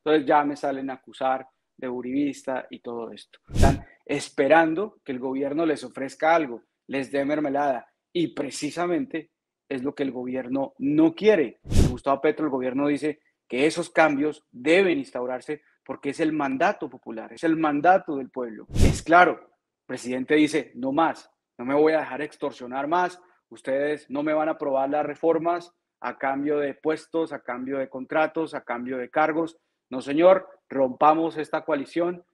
Entonces ya me salen a acusar de uribista y todo esto. Están esperando que el gobierno les ofrezca algo, les dé mermelada y precisamente es lo que el gobierno no quiere. Gustavo Petro, el gobierno dice que esos cambios deben instaurarse porque es el mandato popular, es el mandato del pueblo. Es claro, el presidente dice, no más, no me voy a dejar extorsionar más, ustedes no me van a aprobar las reformas a cambio de puestos, a cambio de contratos, a cambio de cargos. No, señor, rompamos esta coalición.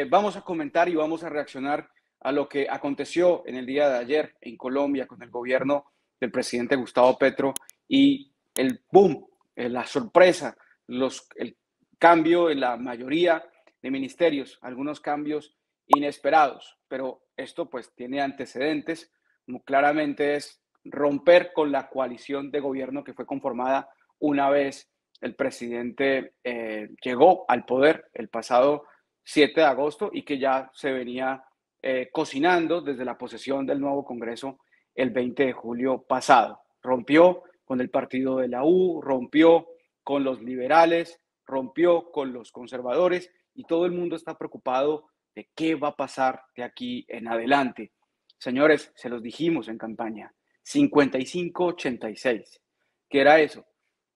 Vamos a comentar y vamos a reaccionar a lo que aconteció en el día de ayer en Colombia con el gobierno del presidente Gustavo Petro y el boom, la sorpresa, el cambio en la mayoría de ministerios, algunos cambios inesperados, pero esto pues tiene antecedentes, como claramente es romper con la coalición de gobierno que fue conformada una vez el presidente llegó al poder el pasado 7 de agosto y que ya se venía cocinando desde la posesión del nuevo Congreso el 20 de julio pasado. Rompió con el partido de la U, rompió con los liberales, rompió con los conservadores y todo el mundo está preocupado de qué va a pasar de aquí en adelante. Señores, se los dijimos en campaña, 55-86. ¿Qué era eso?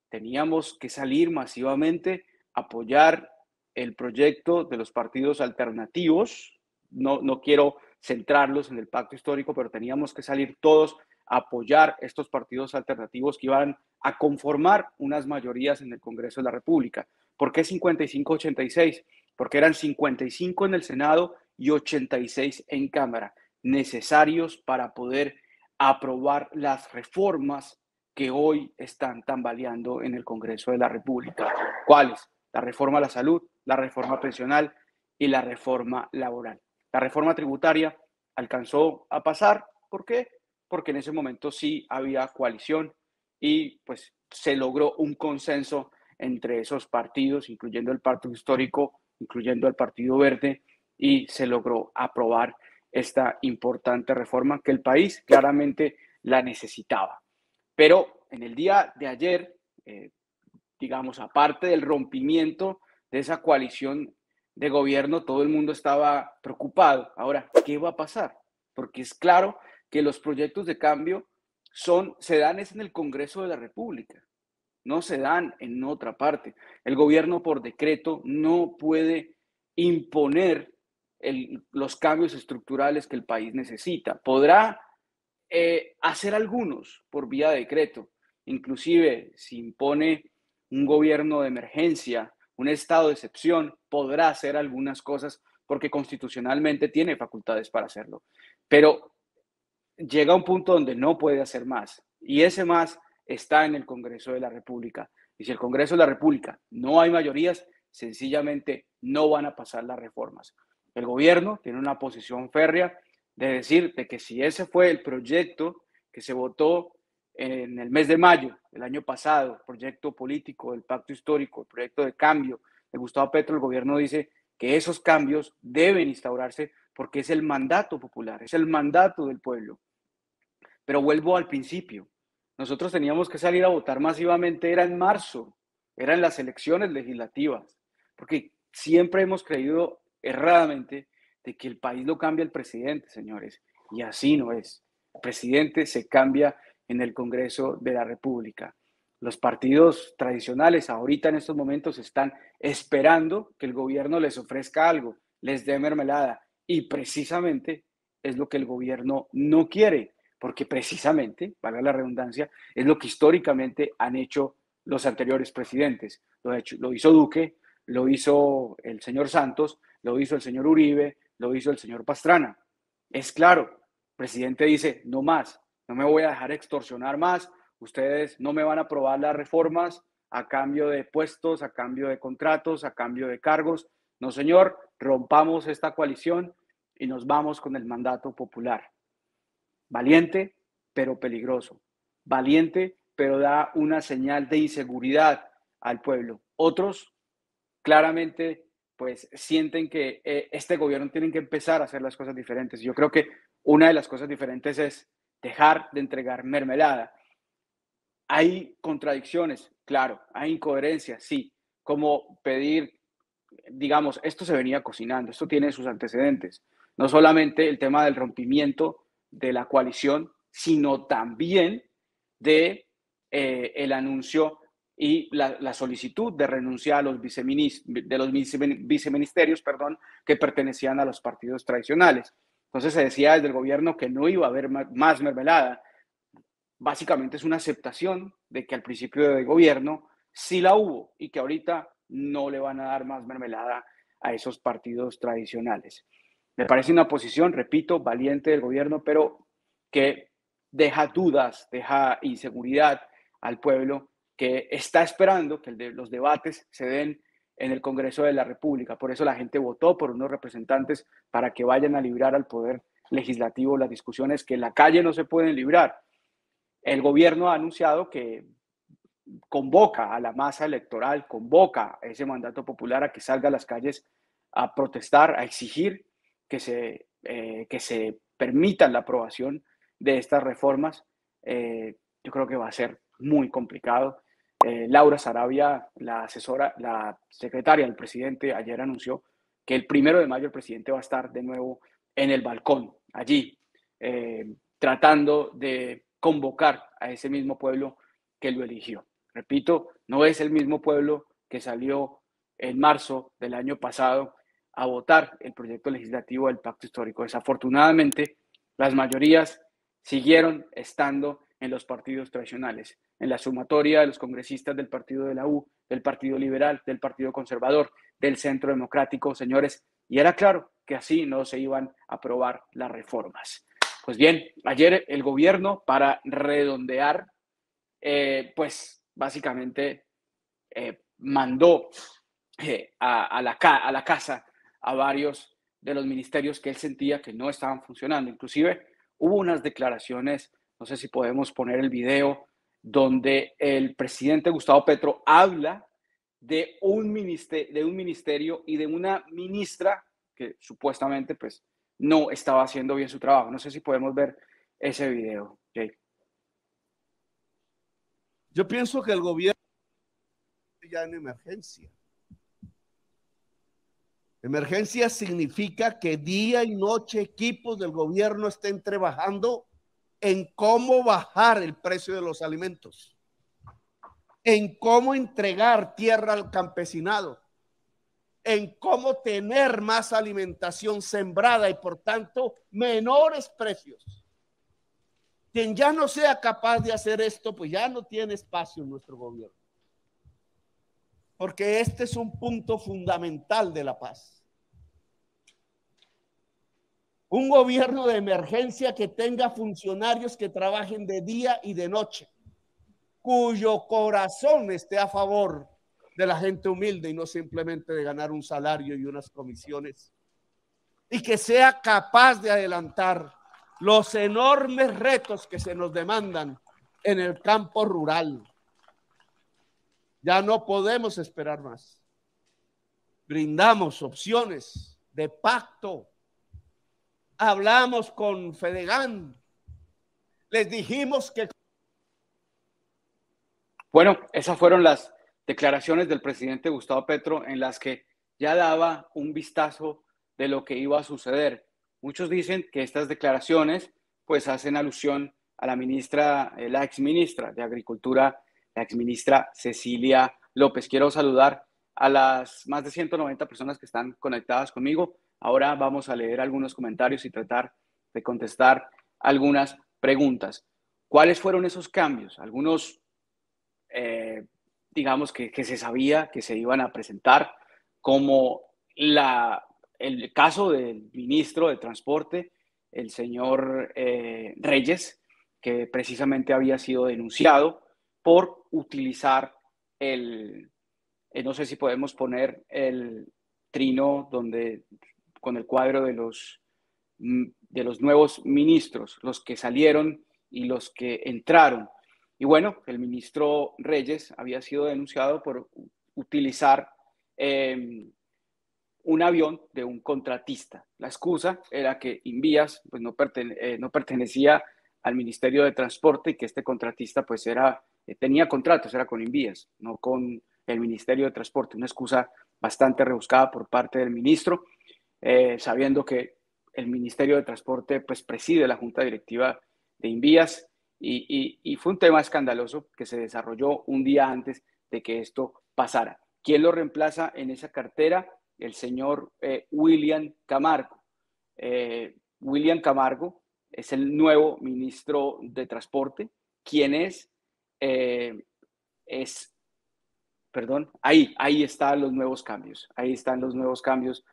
Teníamos que salir masivamente a apoyar el proyecto de los partidos alternativos. No quiero centrarlos en el pacto histórico, pero teníamos que salir todos a apoyar estos partidos alternativos que iban a conformar unas mayorías en el Congreso de la República. ¿Por qué 55-86? Porque eran 55 en el Senado y 86 en Cámara, necesarios para poder aprobar las reformas que hoy están tambaleando en el Congreso de la República. ¿Cuáles? La reforma a la salud, la reforma pensional y la reforma laboral. La reforma tributaria alcanzó a pasar. ¿Por qué? Porque en ese momento sí había coalición y pues se logró un consenso entre esos partidos, incluyendo el Pacto Histórico, incluyendo el Partido Verde, y se logró aprobar esta importante reforma que el país claramente la necesitaba. Pero en el día de ayer, digamos, aparte del rompimiento de esa coalición de gobierno, todo el mundo estaba preocupado. Ahora, ¿qué va a pasar? Porque es claro que los proyectos de cambio se dan es en el Congreso de la República, no se dan en otra parte. El gobierno por decreto no puede imponer los cambios estructurales que el país necesita. Podrá hacer algunos por vía de decreto, inclusive si impone un gobierno de emergencia, un estado de excepción, podrá hacer algunas cosas porque constitucionalmente tiene facultades para hacerlo. Pero llega un punto donde no puede hacer más y ese más está en el Congreso de la República. Y si el Congreso de la República no hay mayorías, sencillamente no van a pasar las reformas. El gobierno tiene una posición férrea de decir de que si ese fue el proyecto que se votó en el mes de mayo del año pasado, el proyecto político, el pacto histórico, el proyecto de cambio de Gustavo Petro, el gobierno dice que esos cambios deben instaurarse porque es el mandato popular, es el mandato del pueblo. Pero vuelvo al principio. Nosotros teníamos que salir a votar masivamente, era en marzo, eran las elecciones legislativas, porque siempre hemos creído erradamente de que el país lo cambia el presidente, señores, y así no es. El presidente se cambia en el Congreso de la República. Los partidos tradicionales ahorita en estos momentos están esperando que el gobierno les ofrezca algo, les dé mermelada, y precisamente es lo que el gobierno no quiere porque precisamente, valga la redundancia, es lo que históricamente han hecho los anteriores presidentes. Lo hizo Duque, lo hizo el señor Santos, lo hizo el señor Uribe, lo hizo el señor Pastrana. Es claro, el presidente dice, no más, no me voy a dejar extorsionar más, ustedes no me van a aprobar las reformas a cambio de puestos, a cambio de contratos, a cambio de cargos. No, señor, rompamos esta coalición y nos vamos con el mandato popular. Valiente, pero peligroso. Valiente, pero da una señal de inseguridad al pueblo. Otros claramente pues sienten que este gobierno tiene que empezar a hacer las cosas diferentes. Yo creo que una de las cosas diferentes es dejar de entregar mermelada. Hay contradicciones, claro, hay incoherencias, sí, como pedir, digamos, esto se venía cocinando, esto tiene sus antecedentes, no solamente el tema del rompimiento de la coalición, sino también de el anuncio y la solicitud de renuncia a los viceministerios, perdón, que pertenecían a los partidos tradicionales. Entonces se decía desde el gobierno que no iba a haber más mermelada. Básicamente es una aceptación de que al principio de gobierno sí la hubo y que ahorita no le van a dar más mermelada a esos partidos tradicionales. Me parece una posición, repito, valiente del gobierno, pero que deja dudas, deja inseguridad al pueblo que está esperando que los debates se den en el Congreso de la República. Por eso la gente votó por unos representantes para que vayan a librar al Poder Legislativo las discusiones que en la calle no se pueden librar. El gobierno ha anunciado que convoca a la masa electoral, convoca a ese mandato popular a que salga a las calles a protestar, a exigir que se permitan la aprobación de estas reformas. Yo creo que va a ser muy complicado. Laura Sarabia, la asesora, la secretaria del presidente, ayer anunció que el 1 de mayo el presidente va a estar de nuevo en el balcón, allí, tratando de convocar a ese mismo pueblo que lo eligió. Repito, no es el mismo pueblo que salió en marzo del año pasado a votar el proyecto legislativo del Pacto Histórico. Desafortunadamente, las mayorías siguieron estando en los partidos tradicionales, en la sumatoria de los congresistas del partido de la U, del Partido Liberal, del Partido Conservador, del Centro Democrático, señores, y era claro que así no se iban a aprobar las reformas. Pues bien, ayer el gobierno, para redondear, pues básicamente mandó a la casa a varios de los ministerios que él sentía que no estaban funcionando. Inclusive hubo unas declaraciones, no sé si podemos poner el video, donde el presidente Gustavo Petro habla de un ministerio y de una ministra que supuestamente pues no estaba haciendo bien su trabajo. No sé si podemos ver ese video, Jake. Yo pienso que el gobierno ya en emergencia. Emergencia significa que día y noche equipos del gobierno estén trabajando en cómo bajar el precio de los alimentos, en cómo entregar tierra al campesinado, en cómo tener más alimentación sembrada y por tanto menores precios. Quien ya no sea capaz de hacer esto, pues ya no tiene espacio en nuestro gobierno. Porque este es un punto fundamental de la paz. Un gobierno de emergencia que tenga funcionarios que trabajen de día y de noche, cuyo corazón esté a favor de la gente humilde y no simplemente de ganar un salario y unas comisiones, y que sea capaz de adelantar los enormes retos que se nos demandan en el campo rural. Ya no podemos esperar más. Brindamos opciones de pacto. Hablamos con Fedegan. Les dijimos que... Bueno, esas fueron las declaraciones del presidente Gustavo Petro en las que ya daba un vistazo de lo que iba a suceder. Muchos dicen que estas declaraciones pues hacen alusión a la ministra, la exministra de Agricultura, la exministra Cecilia López. Quiero saludar a las más de 190 personas que están conectadas conmigo. Ahora vamos a leer algunos comentarios y tratar de contestar algunas preguntas. ¿Cuáles fueron esos cambios? Algunos digamos que se sabía que se iban a presentar, como el caso del ministro de Transporte, el señor Reyes, que precisamente había sido denunciado por utilizar no sé si podemos poner el trino donde, con el cuadro de los nuevos ministros, los que salieron y los que entraron. Y bueno, el ministro Reyes había sido denunciado por utilizar un avión de un contratista. La excusa era que Invías pues, no pertenecía al Ministerio de Transporte y que este contratista pues tenía contratos, era con Invías, no con el Ministerio de Transporte, una excusa bastante rebuscada por parte del ministro, sabiendo que el Ministerio de Transporte pues preside la Junta Directiva de Invías y fue un tema escandaloso que se desarrolló un día antes de que esto pasara. ¿Quién lo reemplaza en esa cartera? El señor William Camargo. William Camargo es el nuevo ministro de Transporte. ¿Quién es? Perdón, ahí están los nuevos cambios. Ahí están los nuevos cambios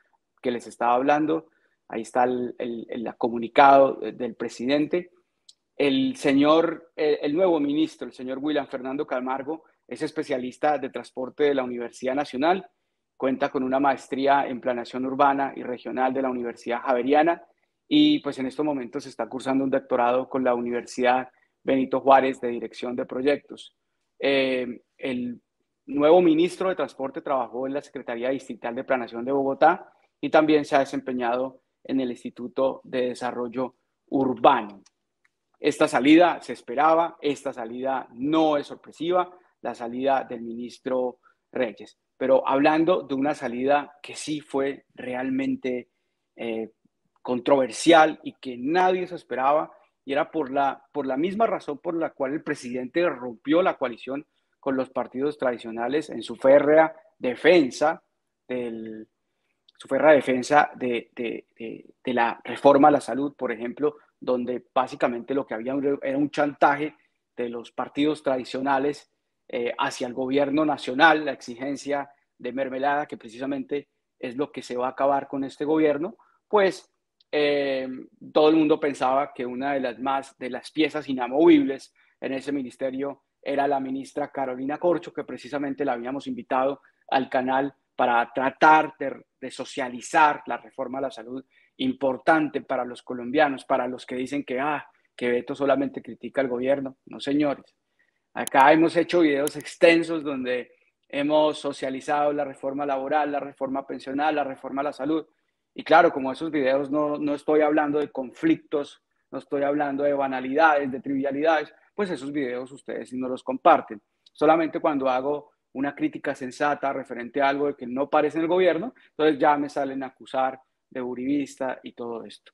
que les estaba hablando. Ahí está el comunicado del presidente. El nuevo ministro, el señor William Fernando Camargo, es especialista de transporte de la Universidad Nacional, cuenta con una maestría en planeación urbana y regional de la Universidad Javeriana y pues en estos momentos está cursando un doctorado con la Universidad Benito Juárez de Dirección de Proyectos. El nuevo ministro de Transporte trabajó en la Secretaría Distrital de Planeación de Bogotá y también se ha desempeñado en el Instituto de Desarrollo Urbano. Esta salida se esperaba, esta salida no es sorpresiva, la salida del ministro Reyes. Pero hablando de una salida que sí fue realmente controversial y que nadie se esperaba, y era por la misma razón por la cual el presidente rompió la coalición con los partidos tradicionales en su férrea defensa de la reforma a la salud, por ejemplo, donde básicamente lo que había era un chantaje de los partidos tradicionales hacia el gobierno nacional, la exigencia de mermelada, que precisamente es lo que se va a acabar con este gobierno, pues todo el mundo pensaba que una de las piezas inamovibles en ese ministerio era la ministra Carolina Corcho, que precisamente la habíamos invitado al canal para tratar de socializar la reforma a la salud importante para los colombianos, para los que dicen que Beto solamente critica al gobierno. No, señores. Acá hemos hecho videos extensos donde hemos socializado la reforma laboral, la reforma pensional, la reforma a la salud. Y claro, como esos videos no estoy hablando de conflictos, no estoy hablando de banalidades, de trivialidades, pues esos videos ustedes no los comparten. Solamente cuando hago una crítica sensata referente a algo de que no parece en el gobierno, entonces ya me salen a acusar de uribista y todo esto.